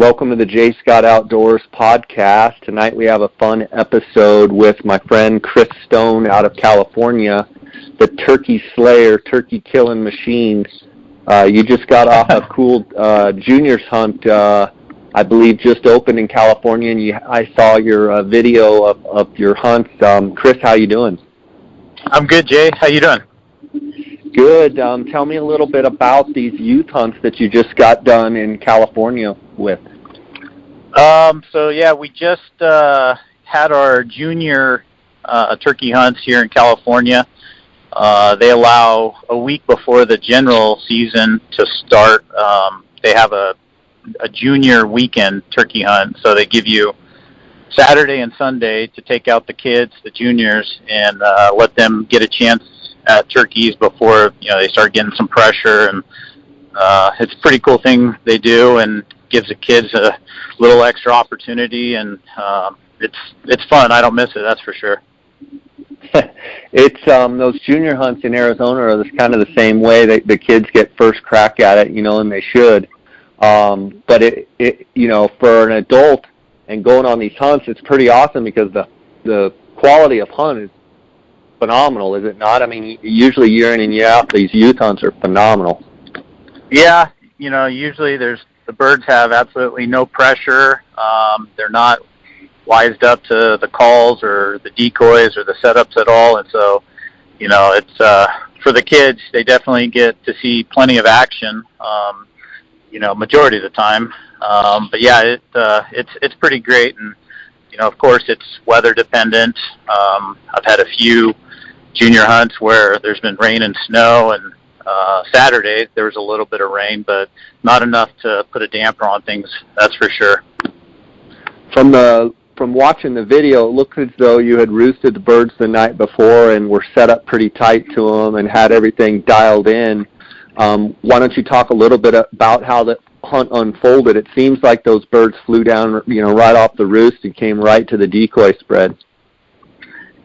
Welcome to the J. Scott Outdoors podcast. Tonight we have a fun episode with my friend Chris Stone out of California, the Turkey Slayer, turkey killing machine. You just got off a cool juniors hunt, I believe just opened in California, and I saw your video of your hunts. Chris, how you doing? I'm good, Jay. How you doing? Good. Tell me a little bit about these youth hunts that you just got done in California with. We just had our junior turkey hunts here in California. They allow a week before the general season to start. They have a junior weekend turkey hunt, so they give you Saturday and Sunday to take out the kids, the juniors, and let them get a chance at turkeys before they start getting some pressure. And it's a pretty cool thing they do, and gives the kids a little extra opportunity, and it's fun. I don't miss it, that's for sure. It's those junior hunts in Arizona are kind of the same way. The kids get first crack at it, and they should. But it for an adult and going on these hunts, it's pretty awesome because the quality of hunt is phenomenal, is it not? I mean, usually year in and year out, these youth hunts are phenomenal. Yeah, usually the birds have absolutely no pressure. They're not wised up to the calls or the decoys or the setups at all, and so it's for the kids. They definitely get to see plenty of action. Majority of the time. But yeah, it's pretty great, and of course it's weather dependent. I've had a few junior hunts where there's been rain and snow, and Saturday there was a little bit of rain, but not enough to put a damper on things, that's for sure. From watching the video, it looks as though you had roosted the birds the night before and were set up pretty tight to them and had everything dialed in. Why don't you talk a little bit about how the hunt unfolded? It seems like those birds flew down, right off the roost and came right to the decoy spread.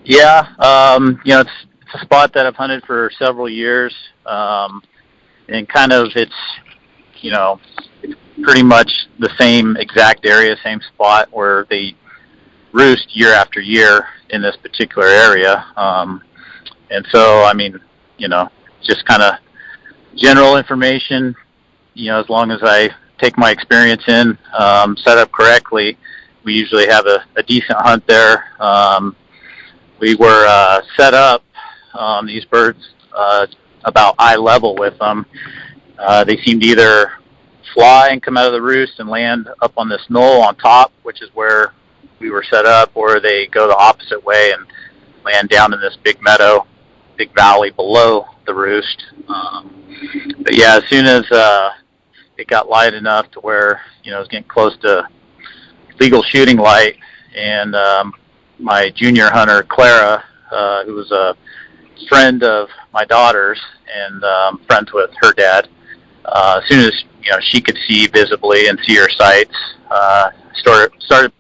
Yeah, it's a spot that I've hunted for several years, and kind of it's pretty much the same exact area, same spot where they roost year after year in this particular area. And so, just kind of general information, as long as I take my experience in, set up correctly, we usually have a decent hunt there. We were set up, these birds, about eye level with them. They seemed to either fly and come out of the roost and land up on this knoll on top, which is where we were set up, or they go the opposite way and land down in this big meadow, big valley below the roost. But yeah, as soon as it got light enough to where it was getting close to legal shooting light, and my junior hunter Clara, who was a friend of my daughter's and friends with her dad, as soon as she could see visibly and see her sights, started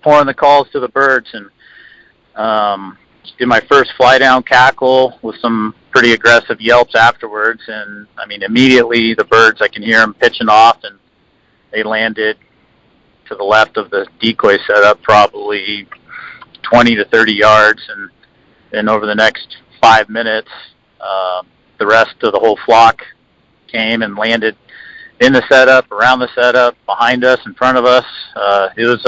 pouring the calls to the birds, and did my first fly down cackle with some pretty aggressive yelps afterwards. And immediately the birds, I can hear them pitching off, and they landed to the left of the decoy setup, probably 20 to 30 yards. And then over the next 5 minutes, the rest of the whole flock came and landed in the setup, around the setup, behind us, in front of us. It was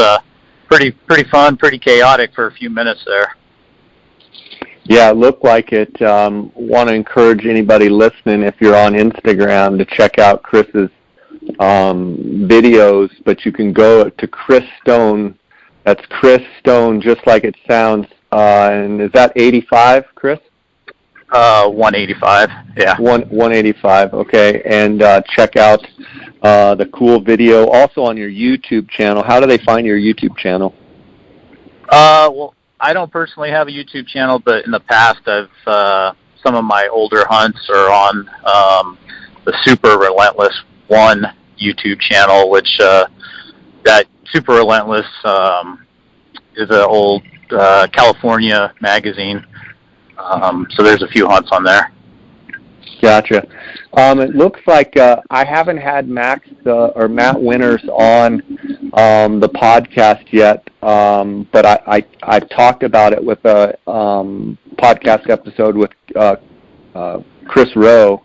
pretty fun, pretty chaotic for a few minutes there. Yeah, it looked like it. Want to encourage anybody listening, if you're on Instagram, to check out Chris's videos, but you can go to Chris Stone. That's Chris Stone, just like it sounds. And is that 85, Chris? 185, yeah. 185, okay. And check out the cool video also on your YouTube channel. How do they find your YouTube channel? Well, I don't personally have a YouTube channel, but in the past, some of my older hunts are on the Super Relentless 1 YouTube channel, which that Super Relentless is an old California magazine. So there's a few hunts on there. Gotcha. It looks like I haven't had Matt Winters on the podcast yet, but I've talked about it with a podcast episode with Chris Rowe,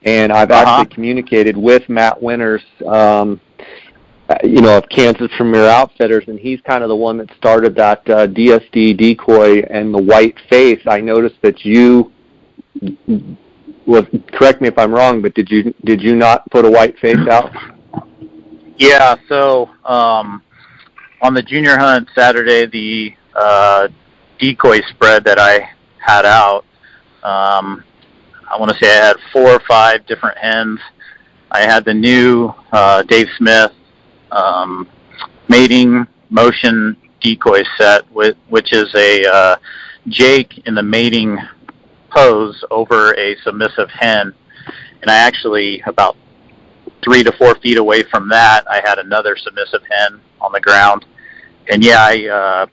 and I've actually communicated with Matt Winters, of Kansas Premier Outfitters, and he's kind of the one that started that DSD decoy and the whiteface. I noticed that you. Well, correct me if I'm wrong, but did you not put a whiteface out? Yeah. So on the junior hunt Saturday, the decoy spread that I had out, I want to say I had 4 or 5 different hens. I had the new Dave Smith Mating Motion Decoy set, which is a Jake in the mating pose over a submissive hen, and I actually, about 3 to 4 feet away from that, I had another submissive hen on the ground. And yeah,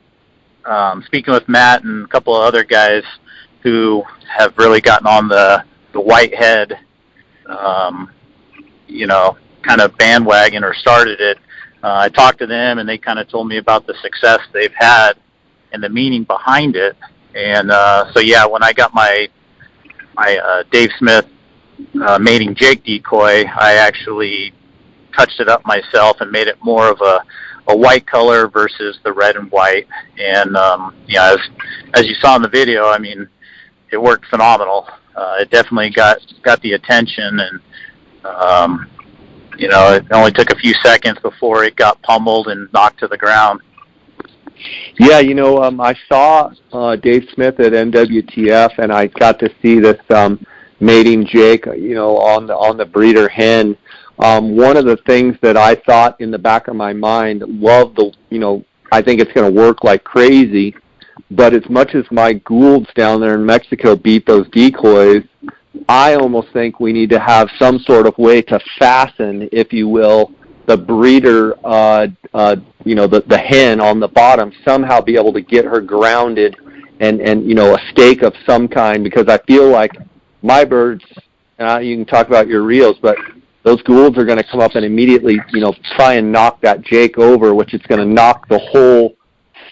speaking with Matt and a couple of other guys who have really gotten on the whitehead, kind of bandwagon or started it, I talked to them and they kind of told me about the success they've had and the meaning behind it. And so yeah, when I got my Dave Smith mating Jake decoy, I actually touched it up myself and made it more of a white color versus the red and white. And as you saw in the video, I mean, it worked phenomenal. It definitely got the attention, and it only took a few seconds before it got pummeled and knocked to the ground. Yeah, I saw Dave Smith at NWTF, and I got to see this mating Jake, on the breeder hen. One of the things that I thought in the back of my mind, I think it's going to work like crazy, but as much as my Goulds down there in Mexico beat those decoys, I almost think we need to have some sort of way to fasten, if you will, the breeder, the hen on the bottom, somehow be able to get her grounded and a stake of some kind, because I feel like my birds, you can talk about your reels, but those Goulds are going to come up and immediately, try and knock that Jake over, which is going to knock the whole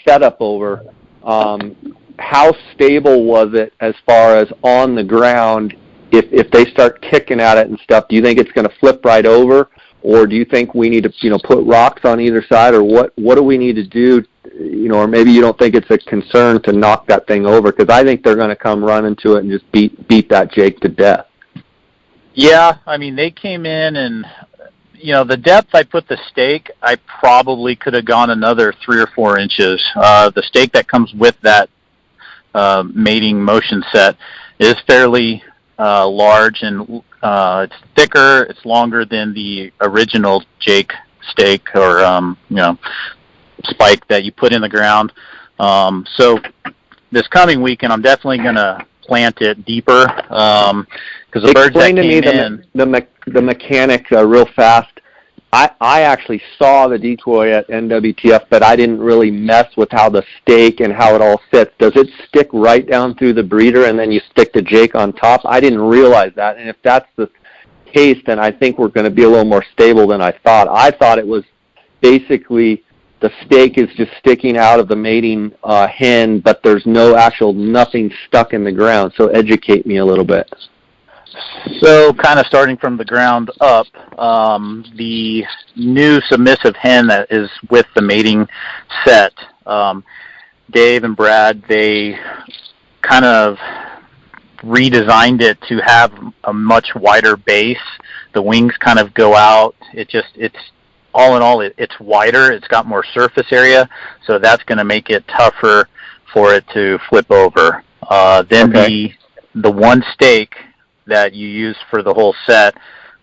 setup over. How stable was it as far as on the ground? If they start kicking at it and stuff, do you think it's going to flip right over? Or do you think we need to, put rocks on either side, or what do we need to do, or maybe you don't think it's a concern to knock that thing over? Because I think they're going to come running to it and just beat that Jake to death. Yeah, I mean, they came in and, the depth I put the stake, I probably could have gone another 3 or 4 inches. The stake that comes with that mating motion set is fairly large, and it's thicker, it's longer than the original Jake stake or spike that you put in the ground. So this coming weekend, I'm definitely going to plant it deeper, because the birds that came in. The mechanic real fast. I actually saw the decoy at NWTF, but I didn't really mess with how the stake and how it all sits. Does it stick right down through the breeder and then you stick the Jake on top? I didn't realize that, and if that's the case, then I think we're going to be a little more stable than I thought. I thought it was basically the stake is just sticking out of the mating hen, but there's nothing stuck in the ground. So educate me a little bit. So kind of starting from the ground up, the new submissive hen that is with the mating set, Dave and Brad, they kind of redesigned it to have a much wider base. The wings kind of go out. It's all in all, it's wider. It's got more surface area, so that's going to make it tougher for it to flip over. Then okay. The one stake that you use for the whole set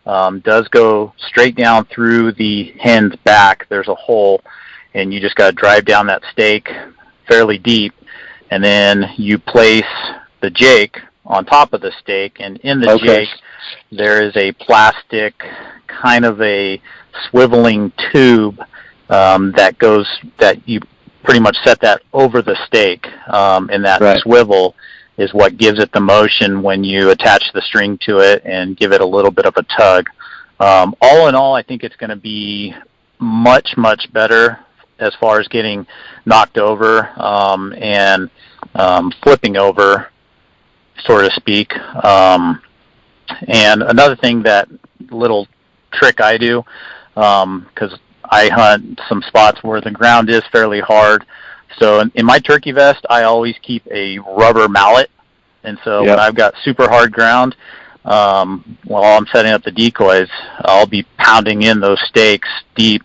does go straight down through the hen's back. There's a hole, and you just got to drive down that stake fairly deep, and then you place the Jake on top of the stake, and in the Jake there is a plastic, kind of a swiveling tube that you pretty much set that over the stake, and that swivel is what gives it the motion when you attach the string to it and give it a little bit of a tug. All in all, I think it's going to be much, much better as far as getting knocked over and flipping over, so to speak. And another thing, that little trick I do, because I hunt some spots where the ground is fairly hard. So in my turkey vest, I always keep a rubber mallet. And so when I've got super hard ground, while I'm setting up the decoys, I'll be pounding in those stakes deep.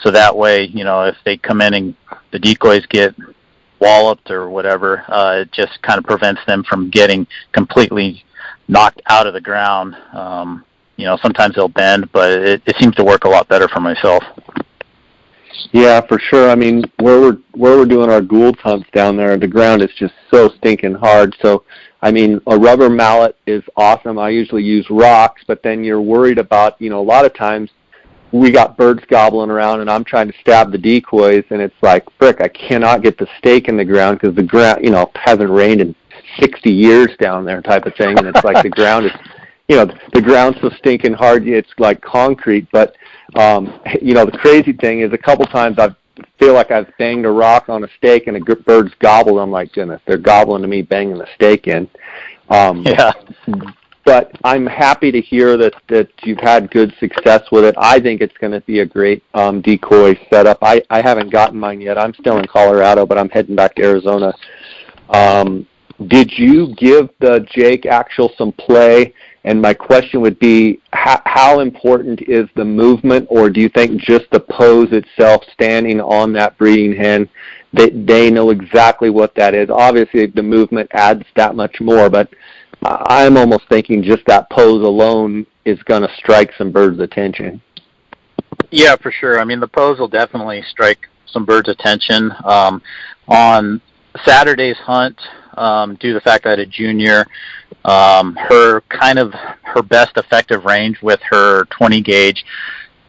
So that way, if they come in and the decoys get walloped or whatever, it just kind of prevents them from getting completely knocked out of the ground. Sometimes they'll bend, but it seems to work a lot better for myself. Yeah, for sure. I mean, where we're doing our Gould hunts down there, the ground is just so stinking hard. So, I mean, a rubber mallet is awesome. I usually use rocks, but then you're worried about, a lot of times we got birds gobbling around and I'm trying to stab the decoys, and it's like, frick, I cannot get the stake in the ground because the ground, hasn't rained in 60 years down there type of thing. And it's like the ground is, the ground's so stinking hard, it's like concrete. But, the crazy thing is a couple times I feel like I've banged a rock on a stake and a bird's gobbled. I'm like, goodness, they're gobbling to me banging the stake in. But I'm happy to hear that you've had good success with it. I think it's going to be a great decoy setup. I haven't gotten mine yet. I'm still in Colorado, but I'm heading back to Arizona. Did you give the Jake Actual some play? And my question would be, how important is the movement, or do you think just the pose itself, standing on that breeding hen, they know exactly what that is? Obviously, the movement adds that much more, but I'm almost thinking just that pose alone is going to strike some birds' attention. Yeah, for sure. I mean, the pose will definitely strike some birds' attention. On Saturday's hunt, due to the fact that I had a junior, her best effective range with her 20 gauge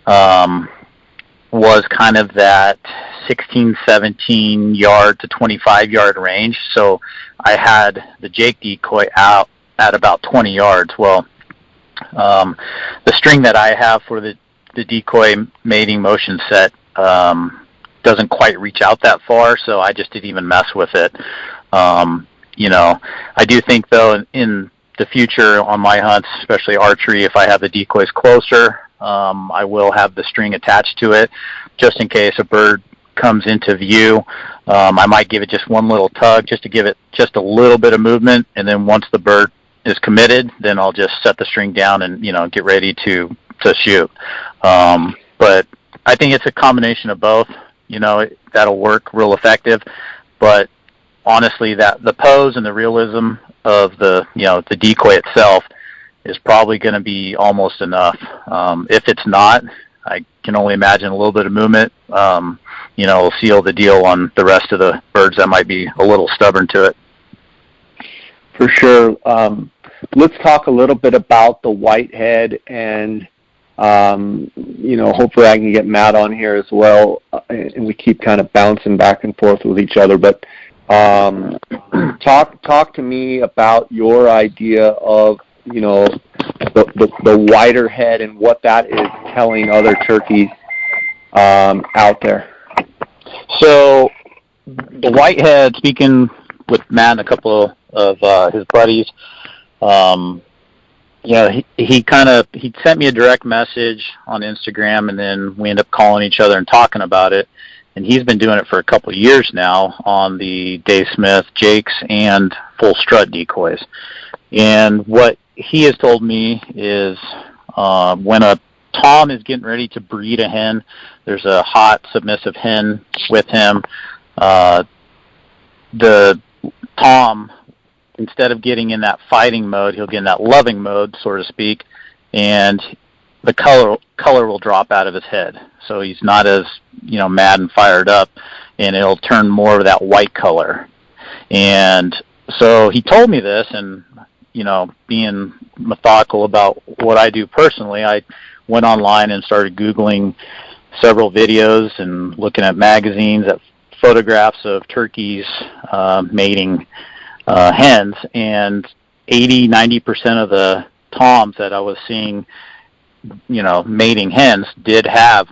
was kind of that 16, 17 yard to 25 yard range. So I had the Jake decoy out at about 20 yards. Well, the string that I have for the decoy mating motion set doesn't quite reach out that far, so I just didn't even mess with it. I do think, though, in the future on my hunts, especially archery, if I have the decoys closer, I will have the string attached to it just in case a bird comes into view. I might give it just one little tug just to give it just a little bit of movement, and then once the bird is committed, then I'll just set the string down and, get ready to shoot. But I think it's a combination of both. That'll work real effective. But honestly, that the pose and the realism of the decoy itself is probably going to be almost enough. If it's not, I can only imagine a little bit of movement, will seal the deal on the rest of the birds that might be a little stubborn to it. For sure. Let's talk a little bit about the whitehead, and hopefully I can get Matt on here as well, and we keep kind of bouncing back and forth with each other. But talk to me about your idea of the wider head and what that is telling other turkeys out there. So the whitehead, speaking with Matt and a couple of his buddies, he sent me a direct message on Instagram, and then we ended up calling each other and talking about it. And he's been doing it for a couple of years now on the Dave Smith Jakes and full strut decoys. And what he has told me is when a tom is getting ready to breed a hen, there's a hot submissive hen with him, the tom, instead of getting in that fighting mode, he'll get in that loving mode, so to speak, and the color will drop out of his head. So he's not as, mad and fired up, and it'll turn more of that white color. And so he told me this, and, being methodical about what I do personally, I went online and started Googling several videos and looking at magazines, at photographs of turkeys mating hens, and 80-90% of the toms that I was seeing, mating hens did have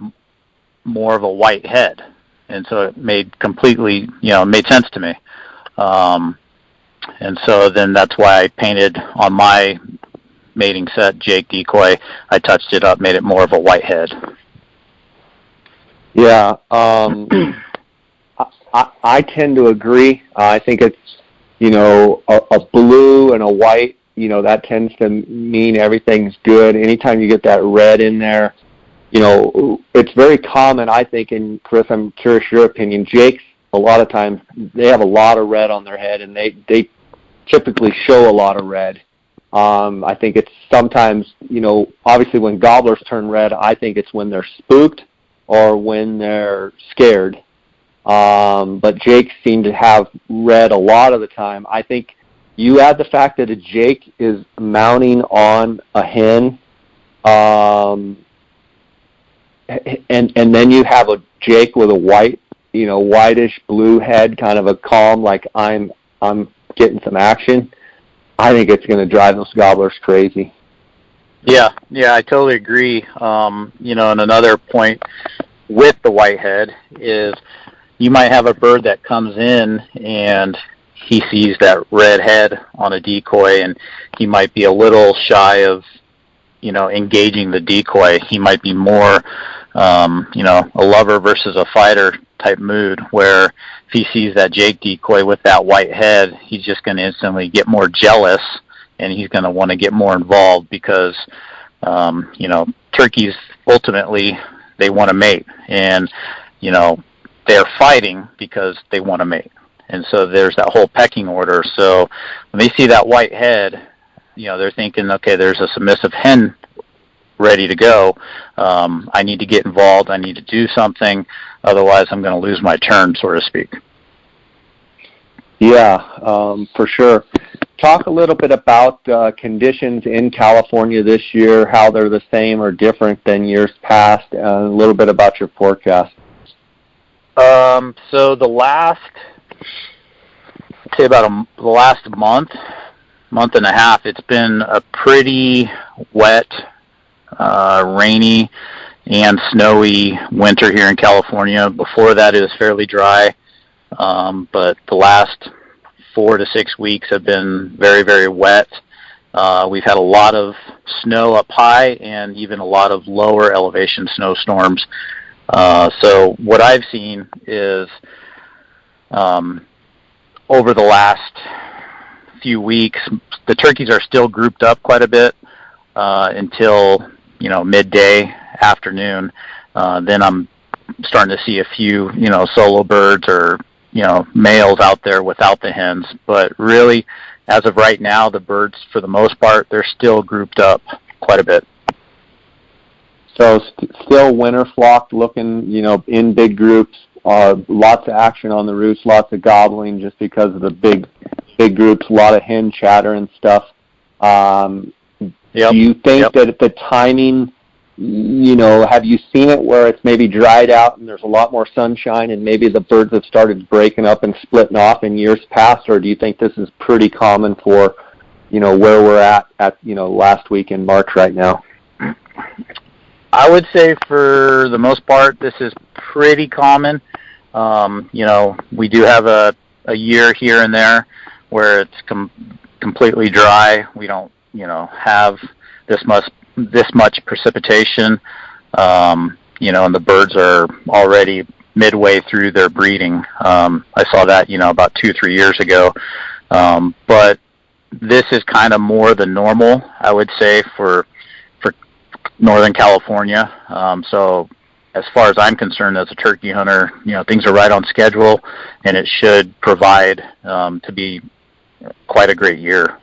more of a white head, and so it made made sense to me. And so then that's why I painted on my mating set Jake decoy. I touched it up, made it more of a white head. Yeah, I tend to agree. I think it's, a blue and a white, that tends to mean everything's good. Anytime you get that red in there, it's very common, I think, and Chris, I'm curious your opinion. Jake's, a lot of times, they have a lot of red on their head, and they typically show a lot of red. I think it's sometimes, obviously when gobblers turn red, I think it's when they're spooked or when they're scared. But Jake seemed to have red a lot of the time. I think you add the fact that a Jake is mounting on a hen, and then you have a Jake with a white, whitish blue head, kind of a calm, like I'm getting some action. I think it's going to drive those gobblers crazy. Yeah, I totally agree. And another point with the white head is you might have a bird that comes in and he sees that red head on a decoy, and he might be a little shy of, engaging the decoy. He might be more, a lover versus a fighter type mood, where if he sees that Jake decoy with that white head, he's just going to instantly get more jealous, and he's going to want to get more involved because, turkeys ultimately, they want to mate, and, they're fighting because they want to mate. And so there's that whole pecking order. So when they see that white head, they're thinking, okay, there's a submissive hen ready to go. I need to get involved. I need to do something. Otherwise, I'm going to lose my turn, so to speak. Yeah, for sure. Talk a little bit about conditions in California this year, how they're the same or different than years past, and a little bit about your forecast. So the last month and a half, it's been a pretty wet, rainy, and snowy winter here in California. Before that, it was fairly dry, but the last 4 to 6 weeks have been very, very wet. We've had a lot of snow up high and even a lot of lower elevation snowstorms. So what I've seen is over the last few weeks, the turkeys are still grouped up quite a bit until midday, afternoon. Then I'm starting to see a few solo birds or males out there without the hens. But really, as of right now, the birds, for the most part, they're still grouped up quite a bit. So still winter flock looking, in big groups, lots of action on the roost, lots of gobbling just because of the big groups, a lot of hen chatter and stuff. Do you think that the timing, have you seen it where it's maybe dried out and there's a lot more sunshine and maybe the birds have started breaking up and splitting off in years past, or do you think this is pretty common for, where we're at last week in March right now? I would say for the most part, this is pretty common. We do have a year here and there where it's completely dry. We don't, have this much precipitation, and the birds are already midway through their breeding. I saw that, about 2-3 years ago. But this is kind of more the normal, I would say, for Northern California. So as far as I'm concerned as a turkey hunter, things are right on schedule, and it should provide to be quite a great year.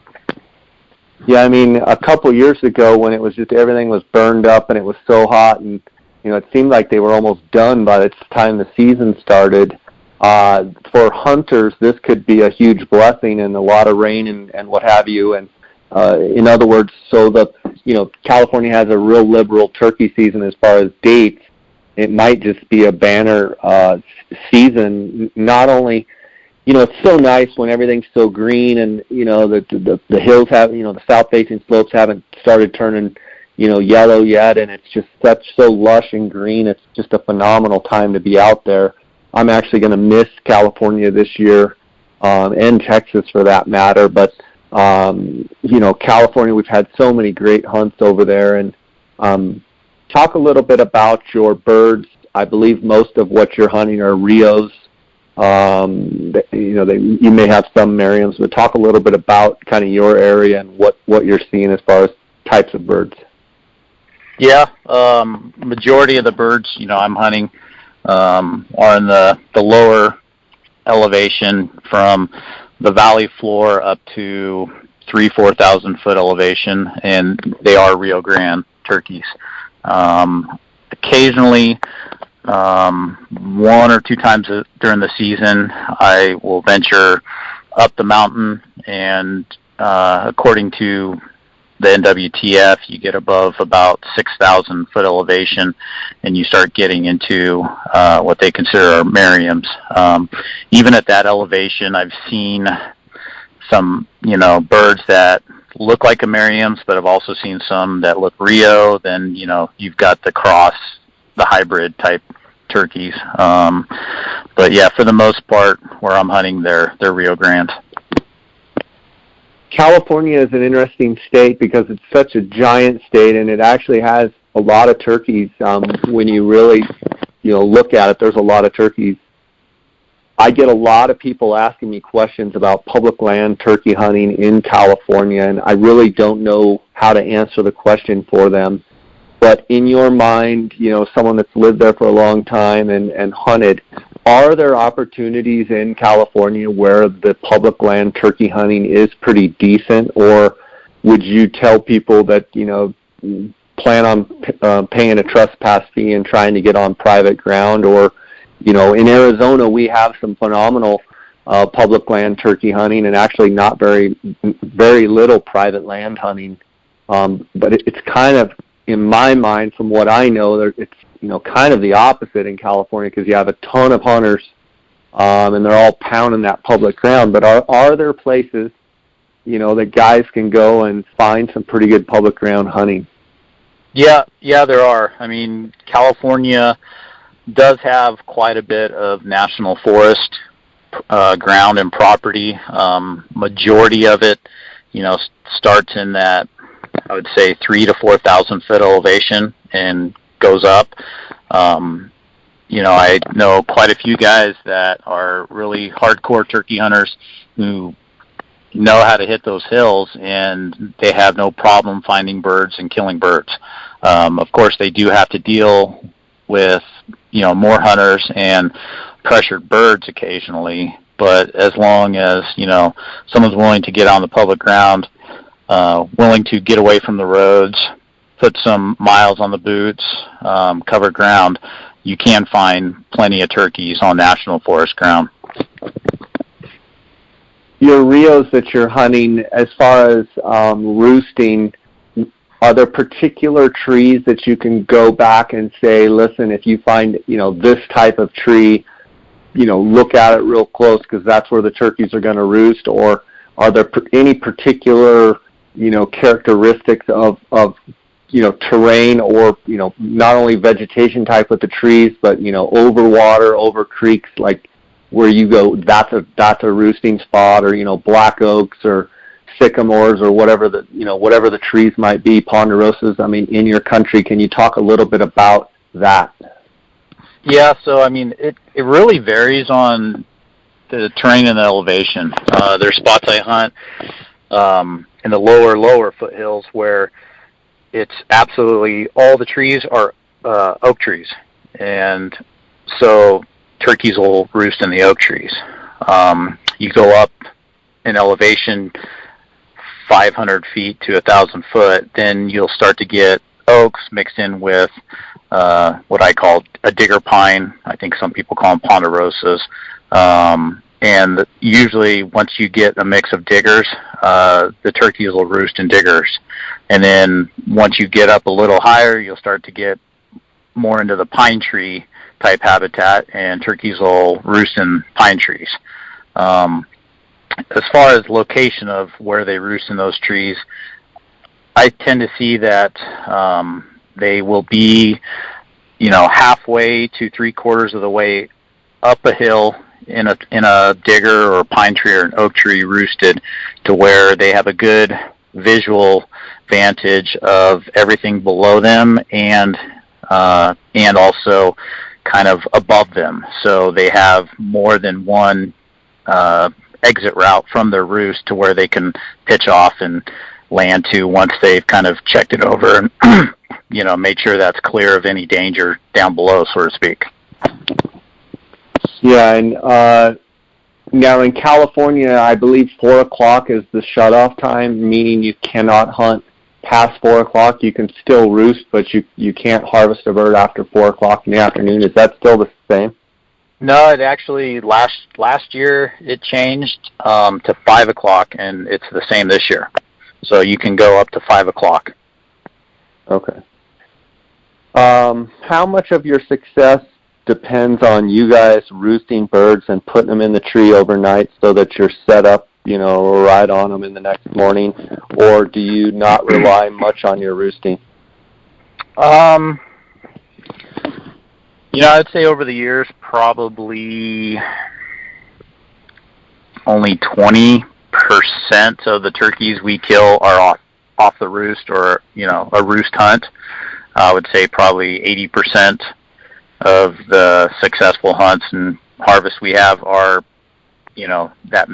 Yeah, I mean, a couple years ago when it was just everything was burned up and it was so hot and, it seemed like they were almost done by the time the season started. For hunters, this could be a huge blessing and a lot of rain and what have you. And in other words, so California has a real liberal turkey season as far as dates. It might just be a banner season, not only it's so nice when everything's so green and, the hills have, the south-facing slopes haven't started turning, yellow yet, and it's just so lush and green. It's just a phenomenal time to be out there. I'm actually going to miss California this year, and Texas for that matter, but, California, we've had so many great hunts over there. And talk a little bit about your birds. I believe most of what you're hunting are Rios. You may have some Merriams, but talk a little bit about kind of your area and what you're seeing as far as types of birds. Yeah, majority of the birds, I'm hunting are in the lower elevation from the valley floor up to 3,000-4,000 foot elevation, and they are Rio Grande turkeys. Occasionally, one or two times during the season, I will venture up the mountain, and according to the NWTF, you get above about 6,000 foot elevation, and you start getting into what they consider Merriams. Even at that elevation, I've seen some, birds that look like a Merriams, but I've also seen some that look Rio. Then, you've got the cross, the hybrid type turkeys. But yeah, for the most part, where I'm hunting, they're Rio Grande. California is an interesting state because it's such a giant state, and it actually has a lot of turkeys. When you really, look at it, there's a lot of turkeys. I get a lot of people asking me questions about public land turkey hunting in California, and I really don't know how to answer the question for them. But in your mind, someone that's lived there for a long time and hunted, are there opportunities in California where the public land turkey hunting is pretty decent, or would you tell people that, plan on paying a trespass fee and trying to get on private ground? Or, in Arizona, we have some phenomenal public land turkey hunting and actually not very little private land hunting. But it's kind of, in my mind, from what I know, it's kind of the opposite in California because you have a ton of hunters, and they're all pounding that public ground. But are there places, that guys can go and find some pretty good public ground hunting? Yeah, there are. I mean, California does have quite a bit of national forest ground and property. Majority of it, starts in that, I would say, 3,000 to 4,000 foot elevation and goes up. I know quite a few guys that are really hardcore turkey hunters who know how to hit those hills, and they have no problem finding birds and killing birds. Of course, they do have to deal with, more hunters and pressured birds occasionally, but as long as, someone's willing to get on the public ground, willing to get away from the roads, put some miles on the boots, cover ground, you can find plenty of turkeys on national forest ground. Your Rios that you're hunting, as far as roosting, are there particular trees that you can go back and say, listen, if you find, this type of tree, look at it real close because that's where the turkeys are going to roost? Or are there any particular, characteristics of terrain or, not only vegetation type with the trees, but, over water, over creeks, like where you go, that's a roosting spot, or, black oaks or sycamores or whatever the trees might be, ponderosas, in your country. Can you talk a little bit about that? Yeah, so, it really varies on the terrain and the elevation. There's spots I hunt in the lower foothills where it's absolutely all the trees are oak trees, and so turkeys will roost in the oak trees. You go up in elevation 500 feet to 1,000 foot, then you'll start to get oaks mixed in with what I call a digger pine. I think some people call them ponderosas. And usually once you get a mix of diggers, the turkeys will roost in diggers. And then once you get up a little higher, you'll start to get more into the pine tree type habitat, and turkeys will roost in pine trees. As far as location of where they roost in those trees, I tend to see that they will be, halfway to 3/4 of the way up a hill in a digger or a pine tree or an oak tree roosted, to where they have a good visual vantage of everything below them and also kind of above them. So they have more than one exit route from their roost to where they can pitch off and land to once they've kind of checked it over and made sure that's clear of any danger down below, so to speak. Yeah, and now in California, I believe 4 o'clock is the shutoff time, meaning you cannot hunt past 4 o'clock. You can still roost, but you can't harvest a bird after 4 o'clock in the afternoon. Is that still the same? No, it actually last year it changed to 5 o'clock, and it's the same this year. So you can go up to 5 o'clock. Okay. How much of your success depends on you guys roosting birds and putting them in the tree overnight so that you're set up, right on them in the next morning, or do you not rely much on your roosting? I'd say over the years, probably only 20% of the turkeys we kill are off the roost or, a roost hunt. I would say probably 80% of the successful hunts and harvests we have are, that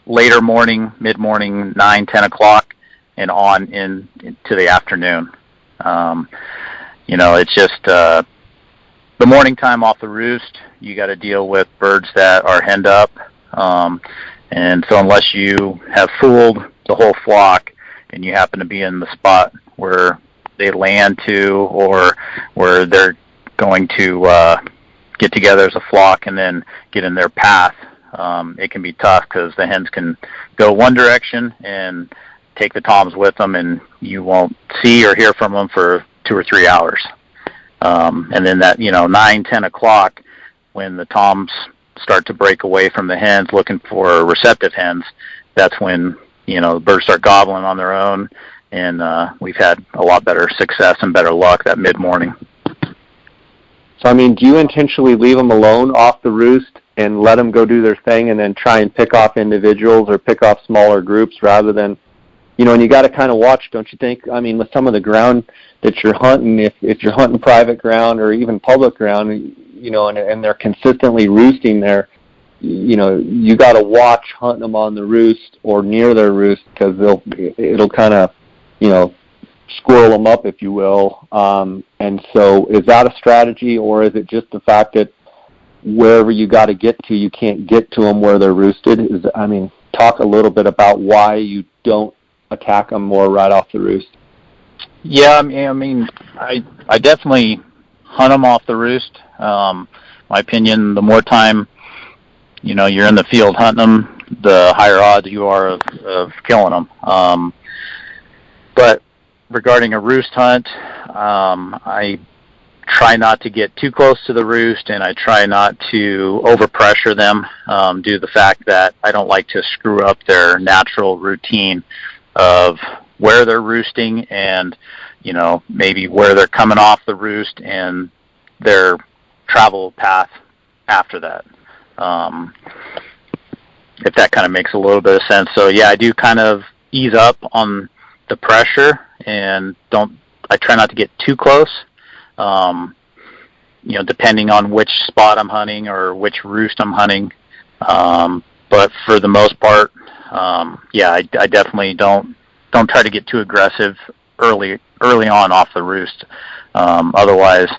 later morning, mid-morning, 9, 10 o'clock, and on into the afternoon. It's just the morning time off the roost, you got to deal with birds that are henned up. And so unless you have fooled the whole flock and you happen to be in the spot where they land to, or where they're going to get together as a flock and then get in their path, it can be tough because the hens can go one direction and take the toms with them, and you won't see or hear from them for 2 or 3 hours. And then that, 9, 10 o'clock, when the toms start to break away from the hens looking for receptive hens, that's when, the birds start gobbling on their own, and we've had a lot better success and better luck that mid-morning. So, do you intentionally leave them alone off the roost and let them go do their thing and then try and pick off individuals or pick off smaller groups rather than, and you got to kind of watch, don't you think? With some of the ground that you're hunting, if you're hunting private ground or even public ground, and they're consistently roosting there, you got to watch hunting them on the roost or near their roost because it'll kind of, squirrel them up, if you will. And so is that a strategy, or is it just the fact that wherever you got to get to, you can't get to them where they're roosted? Talk a little bit about why you don't attack them more right off the roost. Yeah, I definitely hunt them off the roost. My opinion, the more time, you're in the field hunting them, the higher odds you are of killing them. But regarding a roost hunt, I try not to get too close to the roost, and I try not to overpressure them due to the fact that I don't like to screw up their natural routine of where they're roosting and, maybe where they're coming off the roost and their travel path after that. If that kind of makes a little bit of sense. So yeah, I do kind of ease up on the pressure and I try not to get too close, depending on which spot I'm hunting or which roost I'm hunting. But for the most part, I definitely don't try to get too aggressive early on off the roost. Otherwise,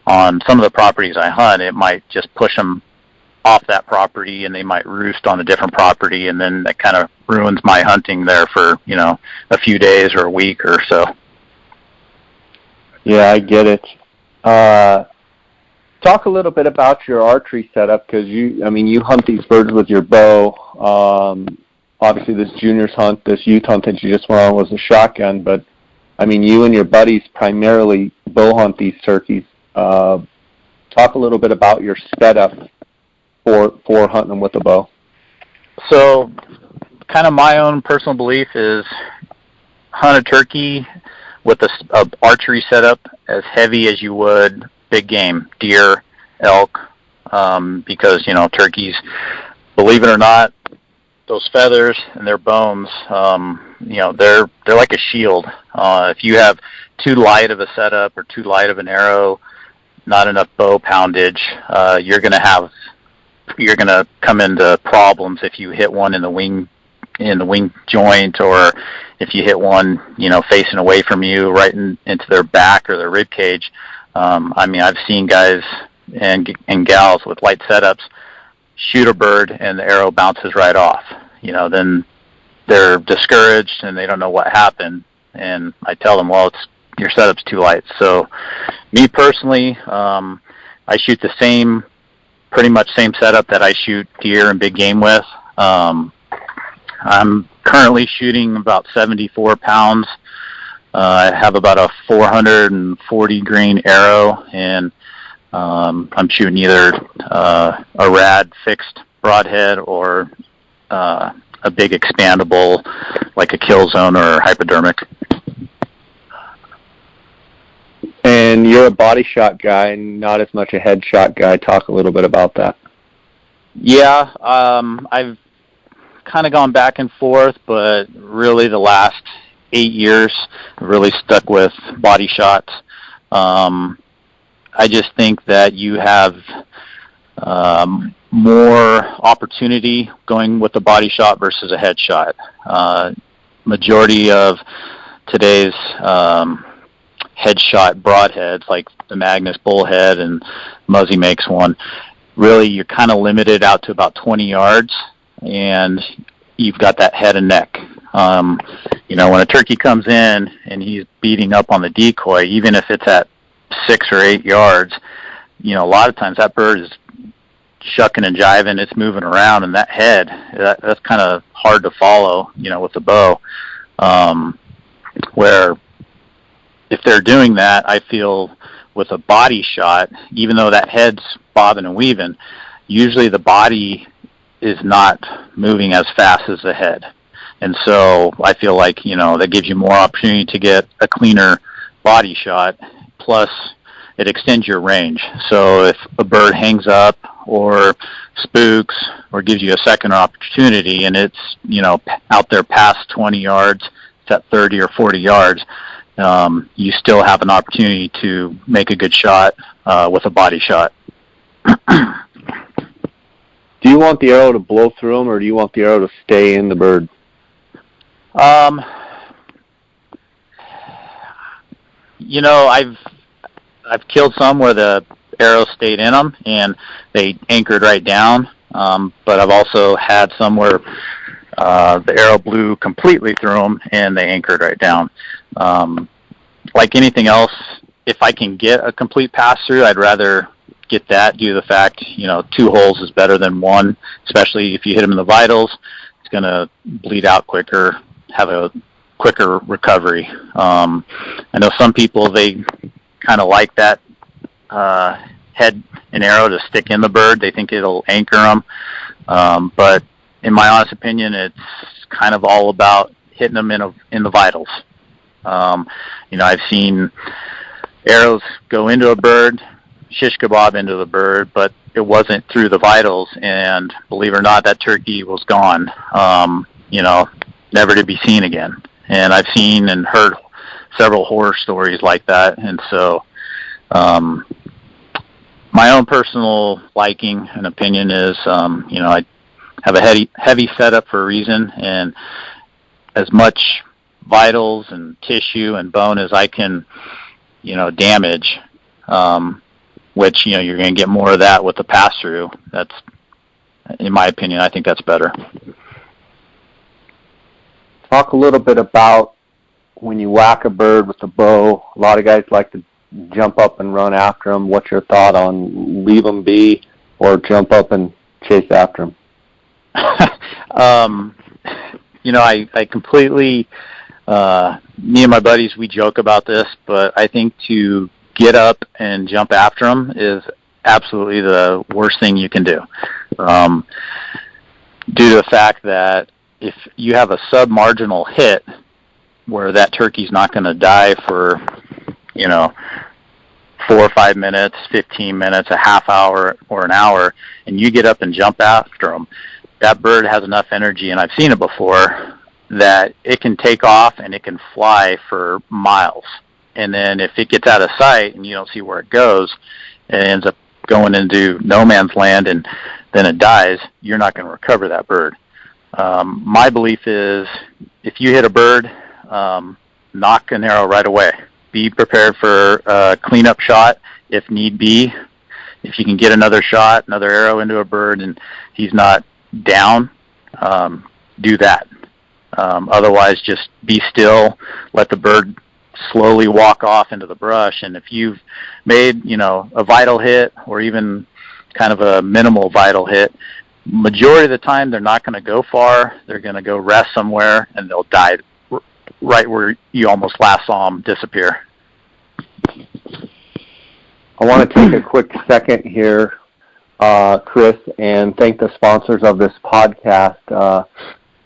on some of the properties I hunt, it might just push them off that property and they might roost on a different property, and then that kind of ruins my hunting there for, a few days or a week or so. Yeah, I get it. Talk a little bit about your archery setup, because you hunt these birds with your bow. Obviously, this juniors hunt, this youth hunt that you just went on was a shotgun, but you and your buddies primarily bow hunt these turkeys. Talk a little bit about your setup for hunting them with a bow. So kind of my own personal belief is hunt a turkey with a archery setup as heavy as you would big game, deer, elk, because, turkeys, believe it or not, those feathers and their bones, they're like a shield. If you have too light of a setup or too light of an arrow, not enough bow poundage, you're going to come into problems if you hit one in the wing joint, or if you hit one, facing away from you right into their back or their rib cage. I've seen guys and gals with light setups shoot a bird and the arrow bounces right off. Then they're discouraged and they don't know what happened. And I tell them, well, your setup's too light. So me personally, I shoot the pretty much same setup that I shoot deer and big game with. I'm currently shooting about 74 pounds. I have about a 440 grain arrow, and I'm shooting either a rad fixed broadhead or a big expandable like a kill zone or hypodermic. And you're a body shot guy, not as much a headshot guy. Talk a little bit about that. Yeah, I've kind of gone back and forth, but really the last 8 years I've really stuck with body shots. I just think that you have more opportunity going with the body shot versus a headshot. Majority of today's headshot broadheads, like the Magnus Bullhead and Muzzy makes one, really you're kind of limited out to about 20 yards, and you've got that head and neck. When a turkey comes in and he's beating up on the decoy, even if it's at 6 or 8 yards, a lot of times that bird is shucking and jiving, it's moving around, and that head, that's kind of hard to follow, with the bow. Where if they're doing that, I feel with a body shot, even though that head's bobbing and weaving, usually the body is not moving as fast as the head. And so I feel like, that gives you more opportunity to get a cleaner body shot, plus it extends your range. So if a bird hangs up or spooks or gives you a second opportunity and it's, out there past 20 yards, it's at 30 or 40 yards, you still have an opportunity to make a good shot with a body shot. Do you want the arrow to blow through them, or do you want the arrow to stay in the bird? I've killed some where the arrow stayed in them and they anchored right down. But I've also had some where the arrow blew completely through them and they anchored right down. Like anything else, if I can get a complete pass through, I'd rather get that due to the fact, 2 holes is better than 1, especially if you hit them in the vitals. It's going to bleed out quicker, have a quicker recovery. I know some people, they kind of like that head and arrow to stick in the bird. They think it'll anchor them. But in my honest opinion, it's kind of all about hitting them in the vitals. I've seen arrows go into a bird, shish kebab into the bird, but it wasn't through the vitals, and believe it or not, that turkey was gone, never to be seen again. And I've seen and heard several horror stories like that, and so my own personal liking and opinion is, I have a heavy setup for a reason, and as much vitals and tissue and bone as I can, damage, which, you're going to get more of that with the pass-through. That's, in my opinion, I think that's better. Talk a little bit about when you whack a bird with a bow. A lot of guys like to jump up and run after them. What's your thought on leave them be or jump up and chase after them? I completely, me and my buddies, we joke about this, but I think to get up and jump after them is absolutely the worst thing you can do. due to the fact that if you have a sub-marginal hit where that turkey's not going to die for, 4 or 5 minutes, 15 minutes, a half hour, or an hour, and you get up and jump after them, that bird has enough energy, and I've seen it before, that it can take off and it can fly for miles. And then if it gets out of sight and you don't see where it goes, it ends up going into no man's land and then it dies, you're not going to recover that bird. My belief is if you hit a bird, knock an arrow right away. Be prepared for a cleanup shot if need be. If you can get another shot, another arrow into a bird and he's not down, do that. Otherwise, just be still, let the bird slowly walk off into the brush. And if you've made, a vital hit or even kind of a minimal vital hit, majority of the time they're not going to go far. They're going to go rest somewhere and they'll die right where you almost last saw them disappear. I want to take a quick second here, Chris, and thank the sponsors of this podcast.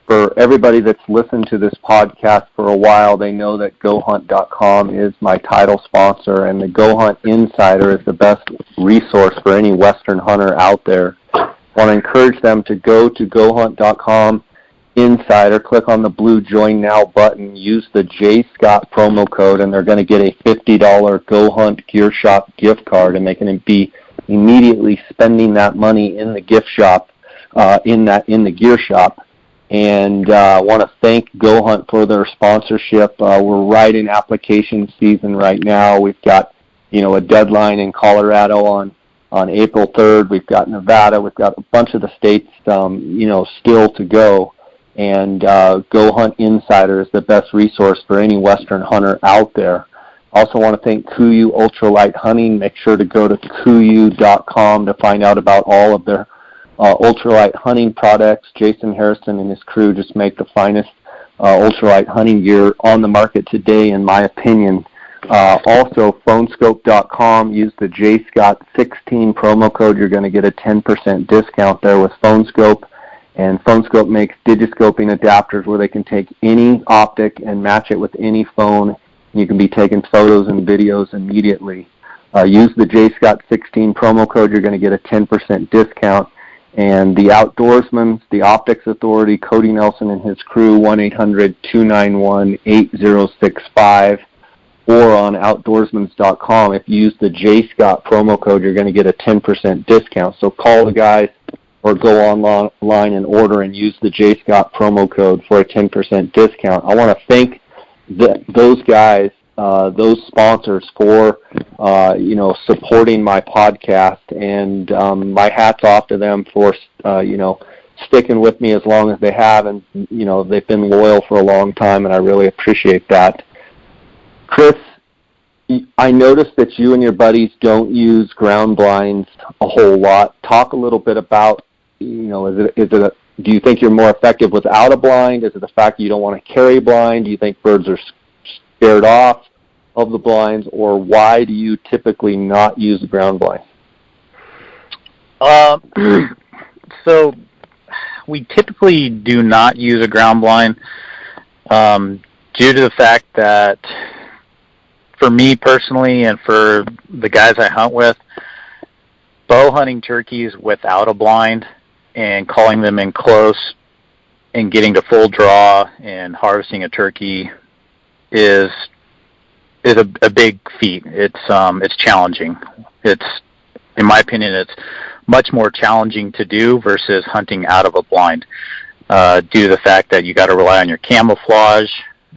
For everybody that's listened to this podcast for a while, they know that GoHunt.com is my title sponsor, and the GoHunt Insider is the best resource for any Western hunter out there. I want to encourage them to go to GoHunt.com Insider, click on the blue Join Now button, use the J. Scott promo code, and they're going to get a $50 Go Hunt Gear Shop gift card, and they can be immediately spending that money in the gift shop, in the gear shop. And I want to thank Go Hunt for their sponsorship. We're right in application season right now. We've got, a deadline in Colorado on April 3rd. We've got Nevada. We've got a bunch of the states, still to go. And Go Hunt Insider is the best resource for any Western hunter out there. Also want to thank KUIU Ultralight Hunting. Make sure to go to KUIU.com to find out about all of their ultralight hunting products. Jason Harrison and his crew just make the finest ultralight hunting gear on the market today, in my opinion. Also, phonescope.com. Use the JScott16 promo code. You're going to get a 10% discount there with Phonescope. And Phonescope makes digiscoping adapters where they can take any optic and match it with any phone. You can be taking photos and videos immediately. Use the JScott16 promo code. You're going to get a 10% discount. And the Outdoorsman, the Optics Authority, Cody Nelson and his crew, 1-800-291-8065, or on outdoorsmans.com. If you use the JScott promo code, you're going to get a 10% discount. So call the guys or go online and order and use the JScott promo code for a 10% discount. I want to thank those guys, those sponsors for, supporting my podcast, and my hat's off to them for, sticking with me as long as they have, and, they've been loyal for a long time, and I really appreciate that. Chris, I noticed that you and your buddies don't use ground blinds a whole lot. Talk a little bit about, do you think you're more effective without a blind? Is it the fact that you don't want to carry a blind? Do you think birds are scared off of the blinds, or why do you typically not use the ground blind? So we typically do not use a ground blind due to the fact that, for me personally and for the guys I hunt with, bow hunting turkeys without a blind and calling them in close and getting to full draw and harvesting a turkey is a big feat. It's challenging. In my opinion, it's much more challenging to do versus hunting out of a blind, due to the fact that you got to rely on your camouflage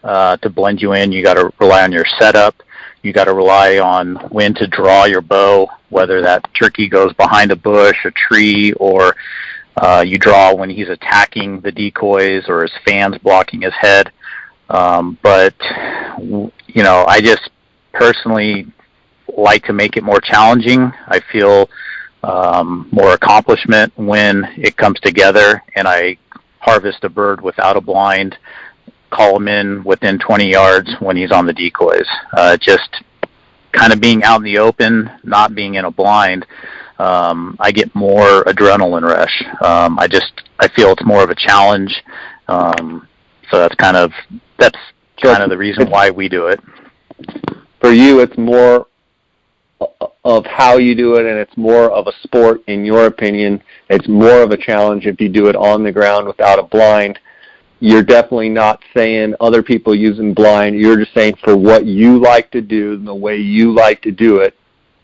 to blend you in. You got to rely on your setup. You got to rely on when to draw your bow, whether that turkey goes behind a bush, a tree, or you draw when he's attacking the decoys or his fan's blocking his head. But I just personally like to make it more challenging. I feel more accomplishment when it comes together and I harvest a bird without a blind, call him in within 20 yards when he's on the decoys. Just kind of being out in the open, not being in a blind, I get more adrenaline rush. I feel it's more of a challenge. So that's kind of the reason why we do it. For you, it's more of how you do it, and it's more of a sport, in your opinion. It's more of a challenge if you do it on the ground without a blind. You're definitely not saying other people using blind. You're just saying for what you like to do and the way you like to do it,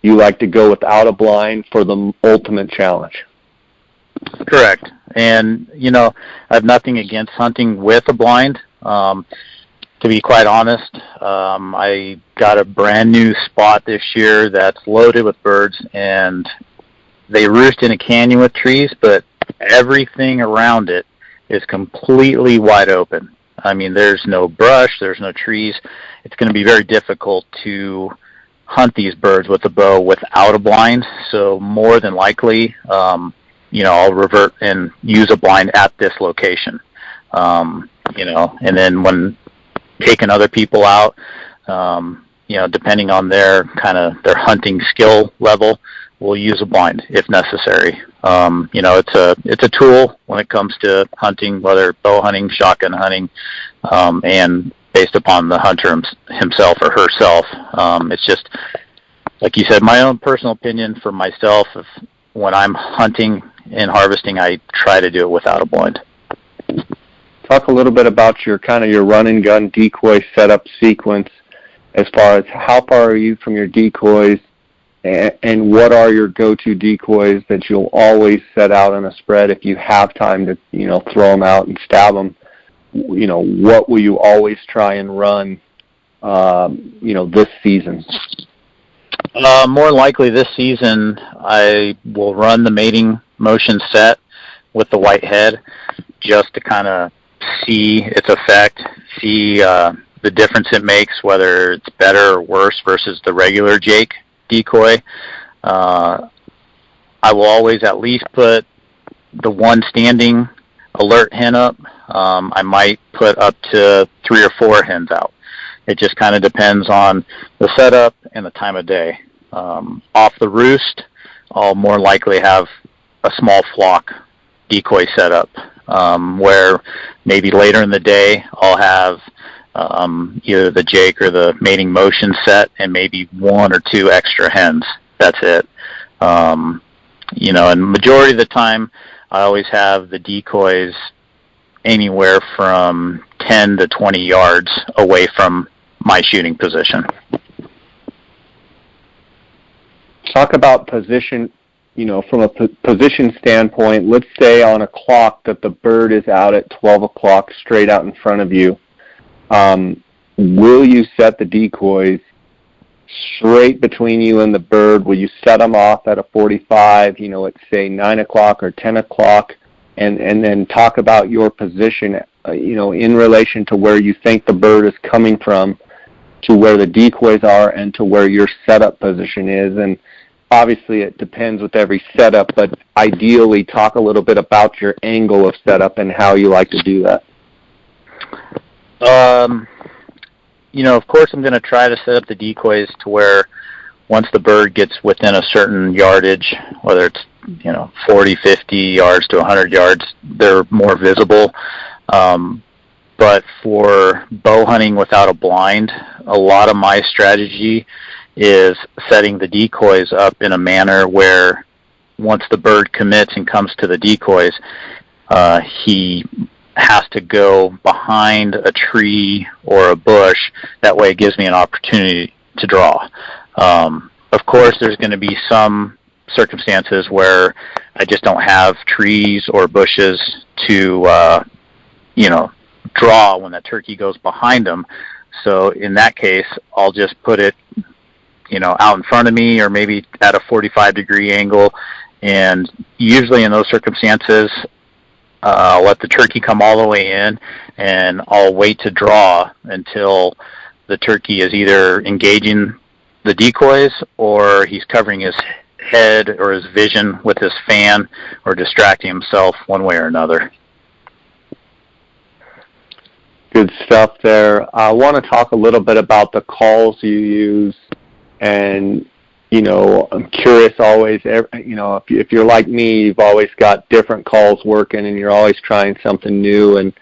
you like to go without a blind for the ultimate challenge. Correct. And, I have nothing against hunting with a blind. To be quite honest, I got a brand new spot this year that's loaded with birds, and they roost in a canyon with trees, but everything around it is completely wide open. I mean, there's no brush, there's no trees. It's going to be very difficult to hunt these birds with a bow without a blind. So more than likely, I'll revert and use a blind at this location. And then when taking other people out, depending on their hunting skill level, we'll use a blind if necessary. It's a tool when it comes to hunting, whether bow hunting, shotgun hunting, and based upon the hunter himself or herself. It's just, like you said, my own personal opinion for myself. When I'm hunting and harvesting, I try to do it without a blind. Talk a little bit about your run and gun decoy setup sequence, as far as how far are you from your decoys, and what are your go-to decoys that you'll always set out on a spread if you have time to, throw them out and stab them. What will you always try and run, this season? More likely this season, I will run the mating motion set with the whitehead just to kind of see its effect, see the difference it makes, whether it's better or worse versus the regular Jake decoy. I will always at least put the one standing alert hen up. I might put up to 3 or 4 hens out. It just kind of depends on the setup and the time of day. Off the roost, I'll more likely have a small flock decoy setup, where maybe later in the day I'll have either the Jake or the mating motion set and maybe 1 or 2 extra hens. That's it. And majority of the time I always have the decoys anywhere from 10 to 20 yards away from my shooting position. Talk about position, from a position standpoint. Let's say on a clock that the bird is out at 12 o'clock straight out in front of you. Will you set the decoys straight between you and the bird? Will you set them off at a 45, at say 9 o'clock or 10 o'clock? And then talk about your position, in relation to where you think the bird is coming from, to where the decoys are, and to where your setup position is. And obviously it depends with every setup, but ideally talk a little bit about your angle of setup and how you like to do that. Of course I'm going to try to set up the decoys to where once the bird gets within a certain yardage, whether it's 40, 50 yards to 100 yards, they're more visible. But for bow hunting without a blind, a lot of my strategy is setting the decoys up in a manner where once the bird commits and comes to the decoys, he has to go behind a tree or a bush. That way it gives me an opportunity to draw. Of course, there's going to be some circumstances where I just don't have trees or bushes to, draw when that turkey goes behind them. So in that case, I'll just put it, out in front of me or maybe at a 45-degree angle. And usually in those circumstances, I'll let the turkey come all the way in, and I'll wait to draw until the turkey is either engaging the decoys or he's covering his head or his vision with his fan or distracting himself one way or another. Good stuff there. I want to talk a little bit about the calls you use and I'm curious always, if you're like me, you've always got different calls working and you're always trying something new. And,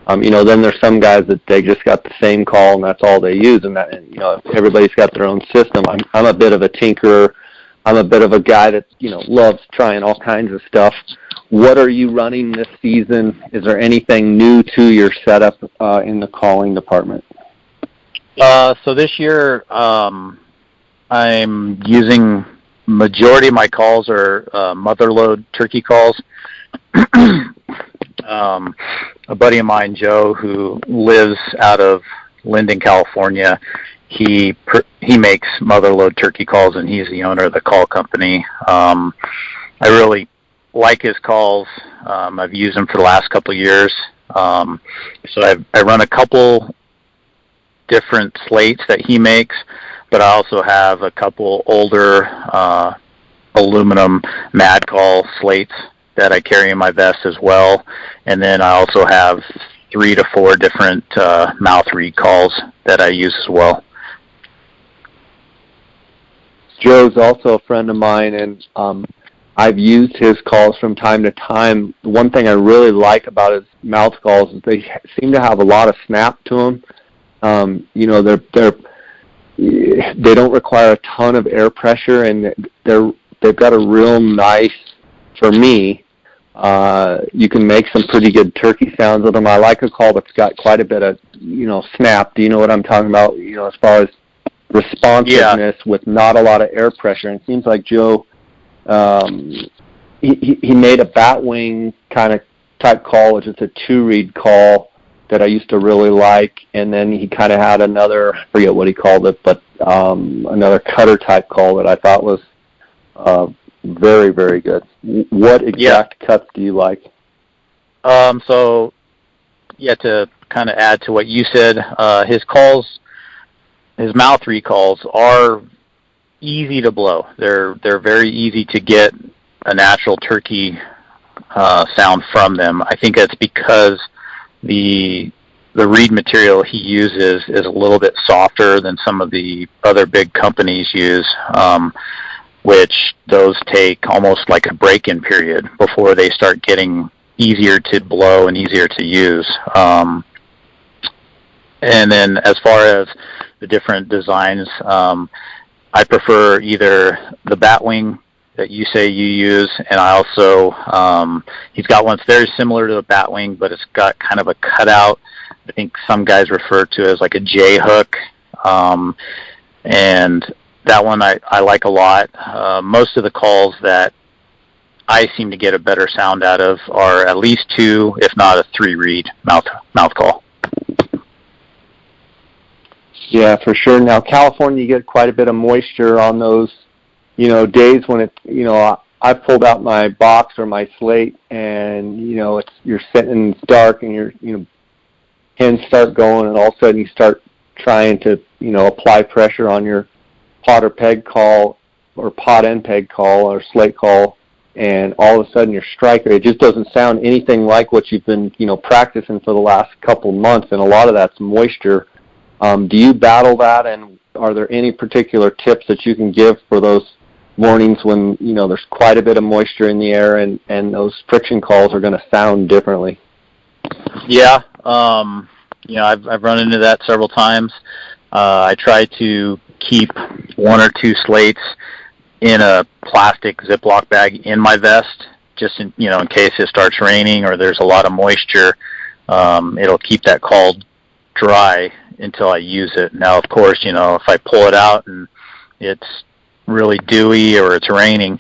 then there's some guys that they just got the same call and that's all they use. And everybody's got their own system. I'm a bit of a tinkerer. I'm a bit of a guy that, loves trying all kinds of stuff. What are you running this season? Is there anything new to your setup in the calling department? So this year, I'm using majority of my calls are mother Lode turkey calls. A buddy of mine, Joe, who lives out of Linden, California, he makes mother Lode turkey calls, and he's the owner of the call company. I really like his calls. I've used them for the last couple of years. So I run a couple different slates that he makes, but I also have a couple older aluminum mad call slates that I carry in my vest as well. And then I also have 3 to 4 different mouth reed calls that I use as well. Joe's also a friend of mine, and I've used his calls from time to time. The one thing I really like about his mouth calls is they seem to have a lot of snap to them. They don't require a ton of air pressure, and they've got a real nice, for me, you can make some pretty good turkey sounds with them. I like a call that's got quite a bit of, snap. Do you know what I'm talking about? As far as responsiveness with not a lot of air pressure. And it seems like Joe, he made a batwing kind of type call, which is a 2-reed call that I used to really like. And then he kind of had another, I forget what he called it, but another cutter type call that I thought was very, very good. What exact cuts do you like? To kind of add to what you said, his mouth recalls are easy to blow. They're very easy to get a natural turkey sound from them. I think that's because the reed material he uses is a little bit softer than some of the other big companies use, which those take almost like a break-in period before they start getting easier to blow and easier to use. And then as far as the different designs, I prefer either the batwing that you say you use, and I also, he's got one that's very similar to a batwing, but it's got kind of a cutout. I think some guys refer to it as like a J hook, and that one I like a lot. Most of the calls that I seem to get a better sound out of are at least 2, if not a 3-reed mouth call. Yeah, for sure. Now, California, you get quite a bit of moisture on those, days when I pulled out my box or my slate and, you're sitting and it's dark and your hens start going and all of a sudden you start trying to, apply pressure on your pot or peg call or pot and peg call or slate call, and all of a sudden your striker, it just doesn't sound anything like what you've been, practicing for the last couple months, and a lot of that's moisture. Do you battle that, and are there any particular tips that you can give for those mornings when, there's quite a bit of moisture in the air and those friction calls are going to sound differently? Yeah, I've run into that several times. I try to keep 1 or 2 slates in a plastic Ziploc bag in my vest, just in case it starts raining or there's a lot of moisture. It'll keep that call dry until I use it. Now, of course, if I pull it out and it's really dewy or it's raining,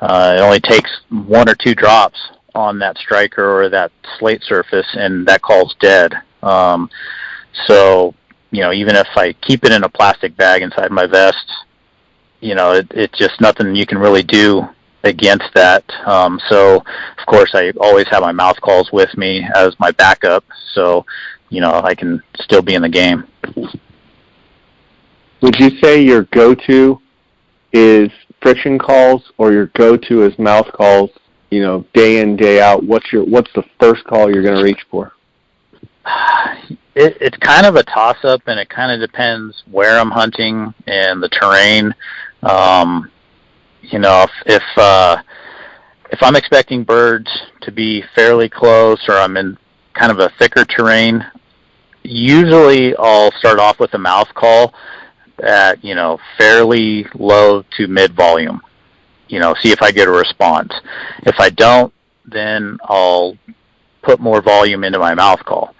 it only takes 1 or 2 drops on that striker or that slate surface and that call's dead. So, even if I keep it in a plastic bag inside my vest, it's just nothing you can really do against that. So, of course, I always have my mouth calls with me as my backup, so I can still be in the game. Would you say your go-to is friction calls or your go-to is mouth calls, day in, day out? What's the first call you're going to reach for? It's kind of a toss-up, and it kind of depends where I'm hunting and the terrain. You know, if I'm expecting birds to be fairly close, or I'm in kind of a thicker terrain, usually I'll start off with a mouth call at, you know, fairly low to mid volume. You know, see if I get a response. If I don't, then I'll put more volume into my mouth call.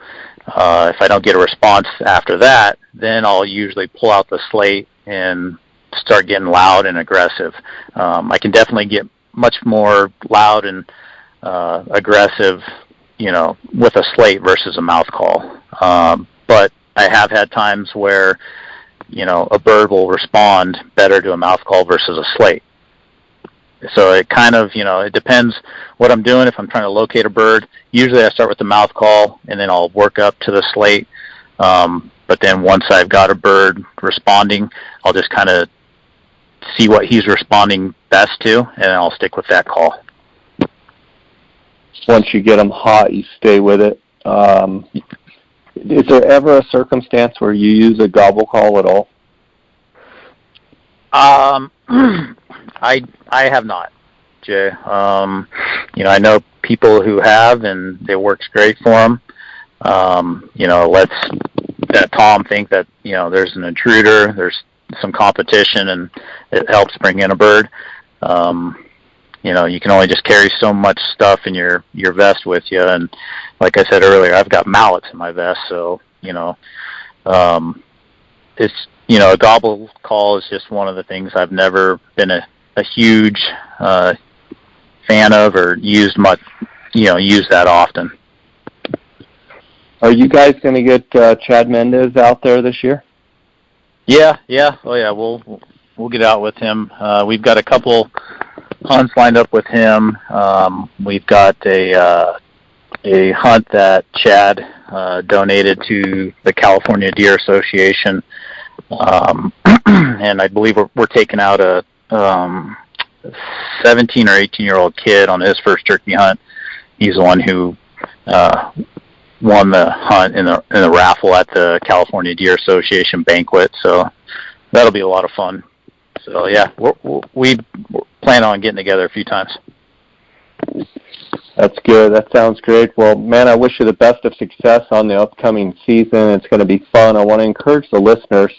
If I don't get a response after that, then I'll usually pull out the slate and start getting loud and aggressive. I can definitely get much more loud and aggressive, you know, with a slate versus a mouth call. But I have had times where, you know, a bird will respond better to a mouth call versus a slate. So it kind of, you know, it depends what I'm doing. If I'm trying to locate a bird, usually I start with the mouth call and then I'll work up to the slate. But then once I've got a bird responding, I'll just kind of see what he's responding best to, and I'll stick with that call. Once you get them hot, you stay with it. Is there ever a circumstance where you use a gobble call at all? I have not, Jay. You know, I know people who have, and it works great for them. You know, lets that Tom think that, you know, there's an intruder, there's some competition, and it helps bring in a bird. You know, you can only just carry so much stuff in your vest with you, and like I said earlier, I've got mallets in my vest, so, you know, it's, you know, a gobble call is just one of the things I've never been a huge fan of or used much, you know, use that often. Are you guys going to get Chad Mendez out there this year? Yeah. Oh yeah, we'll get out with him. We've got a couple hunts lined up with him. We've got a hunt that Chad donated to the California Deer Association, and I believe we're taking out a 17 or 18-year-old kid on his first turkey hunt. He's the one who won the hunt in the raffle at the California Deer Association banquet. So that'll be a lot of fun. So yeah, we plan on getting together a few times. That's good. That sounds great. Well, man, I wish you the best of success on the upcoming season. It's going to be fun. I want to encourage the listeners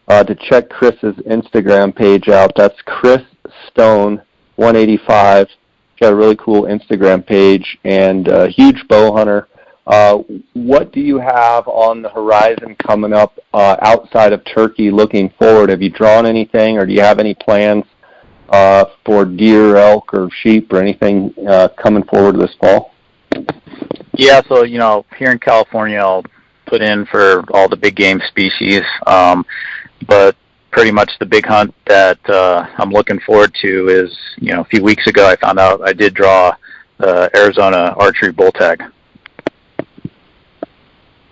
to check Chris's Instagram page out. That's Chris Stone 185. Got a really cool Instagram page, and a huge bow hunter. What do you have on the horizon coming up outside of turkey looking forward? Have you drawn anything, or do you have any plans for deer, elk, or sheep, or anything coming forward this fall? Yeah, so, you know, here in California, I'll put in for all the big game species, but pretty much the big hunt that I'm looking forward to is, you know, a few weeks ago I found out I did draw the Arizona archery bull tag.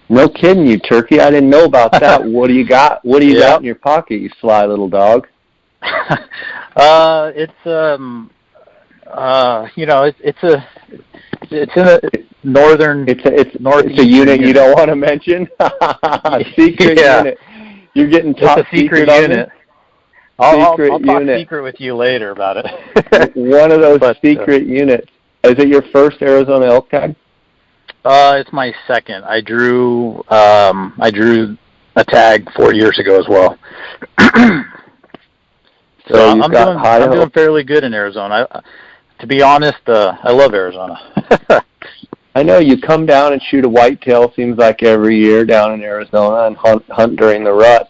No kidding, you turkey. I didn't know about that. What do you got? What do you got in your pocket, you sly little dog? It's you know, it's in a northern. It's a unit you don't want to mention. Secret unit. You're getting top it's a secret unit. I'll talk secret with you later about it. One of those secret units. Is it your first Arizona elk tag? It's my second. I drew a tag 4 years ago as well. So I'm doing fairly good in Arizona. To be honest, I love Arizona. I know you come down and shoot a whitetail, seems like every year down in Arizona, and hunt during the rut.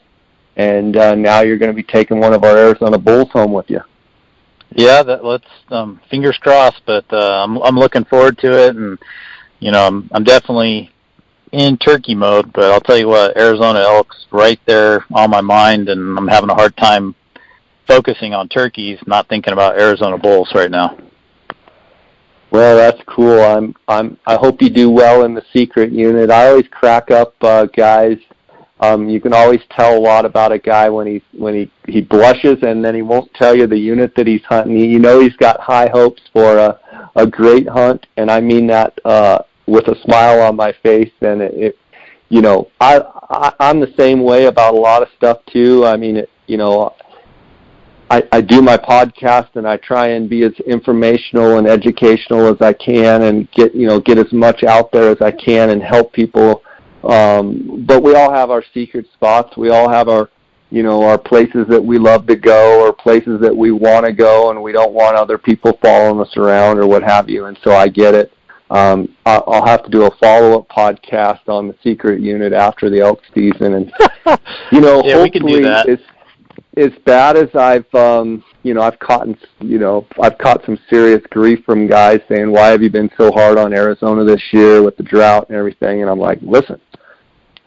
And now you're going to be taking one of our Arizona bulls home with you. Yeah, let's fingers crossed. But I'm looking forward to it, and you know, I'm definitely in turkey mode. But I'll tell you what, Arizona elk's right there on my mind, and I'm having a hard time focusing on turkeys, not thinking about Arizona bulls right now. Well, that's cool. I hope you do well in the secret unit. I always crack up guys. You can always tell a lot about a guy when he blushes, and then he won't tell you the unit that he's hunting. You know he's got high hopes for a great hunt, and I mean that with a smile on my face. And it you know, I'm the same way about a lot of stuff too. I mean, you know, I do my podcast, and I try and be as informational and educational as I can, and get as much out there as I can and help people. But we all have our secret spots. We all have our places that we love to go, or places that we want to go, and we don't want other people following us around or what have you. And so I get it. I'll have to do a follow-up podcast on the secret unit after the elk season, and yeah, hopefully we can do that. As bad as I've caught some serious grief from guys saying, "Why have you been so hard on Arizona this year with the drought and everything?" And I'm like, listen,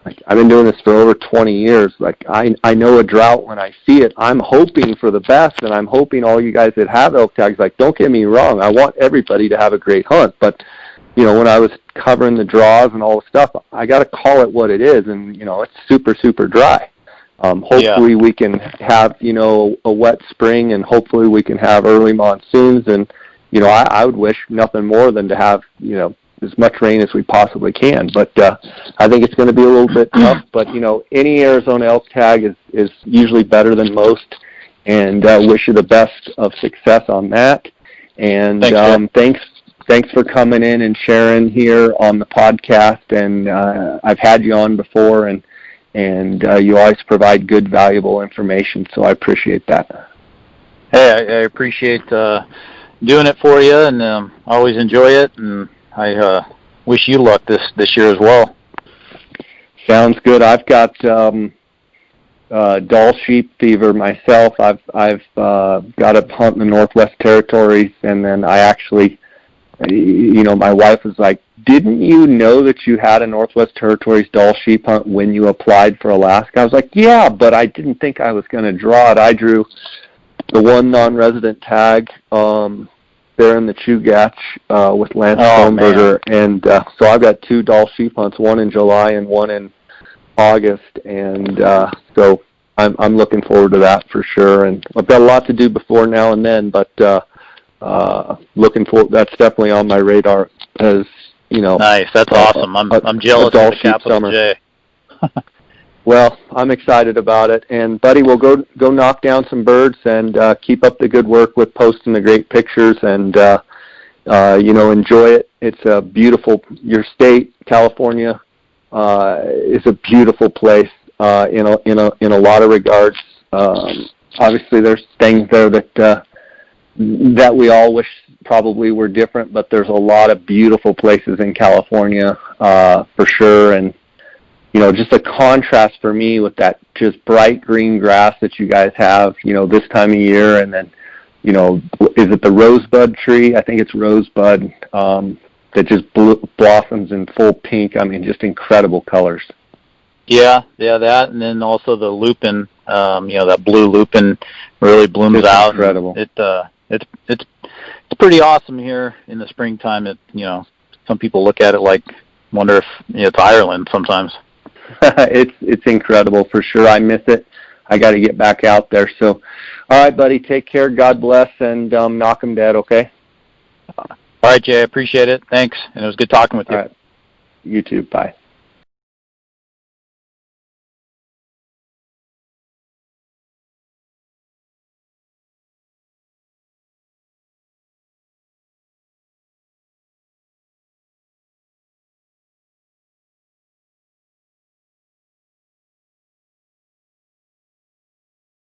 I've been doing this for over 20 years. I know a drought when I see it. I'm hoping for the best, and I'm hoping all you guys that have elk tags, don't get me wrong, I want everybody to have a great hunt. But, when I was covering the draws and all the stuff, I got to call it what it is, and, it's super, super dry. Hopefully we can have, a wet spring, and hopefully we can have early monsoons. And, I would wish nothing more than to have, as much rain as we possibly can. But I think it's going to be a little bit tough. But, any Arizona elk tag is usually better than most. And wish you the best of success on that. And thanks for coming in and sharing here on the podcast. And I've had you on before, and you always provide good, valuable information. So I appreciate that. Hey, I appreciate doing it for you, and always enjoy it. And I wish you luck this year as well. Sounds good. I've got Dall sheep fever myself. I've got a hunt in the Northwest Territories, and then I actually, my wife was like, "Didn't you know that you had a Northwest Territories Dall sheep hunt when you applied for Alaska?" I was like, "Yeah, but I didn't think I was going to draw it." I drew the one non-resident tag there in the Chugach with Lance Kronberger, and so I've got 2 Dall sheep hunts, one in July and one in August, and so I'm looking forward to that for sure. And I've got a lot to do before now and then, but looking forward. That's definitely on my radar. As nice. That's awesome. I'm jealous of the capital J. Well, I'm excited about it, and buddy, we'll go knock down some birds, and keep up the good work with posting the great pictures, and enjoy it. It's a beautiful. Your state, California, is a beautiful place in a lot of regards. Obviously, there's things there that we all wish probably were different, but there's a lot of beautiful places in California for sure. And just a contrast for me with that just bright green grass that you guys have, this time of year. And then, is it the rosebud tree? I think it's rosebud that just blossoms in full pink. I mean, just incredible colors. Yeah, that, and then also the lupin, that blue lupin really blooms out. Incredible. It's pretty awesome here in the springtime. Some people look at it like, wonder if it's Ireland sometimes. It's incredible for sure. I miss it. I got to get back out there. So, all right, buddy, take care. God bless, and knock 'em dead. Okay. All right, Jay. I appreciate it. Thanks, and it was good talking with you. All right. You too. Bye.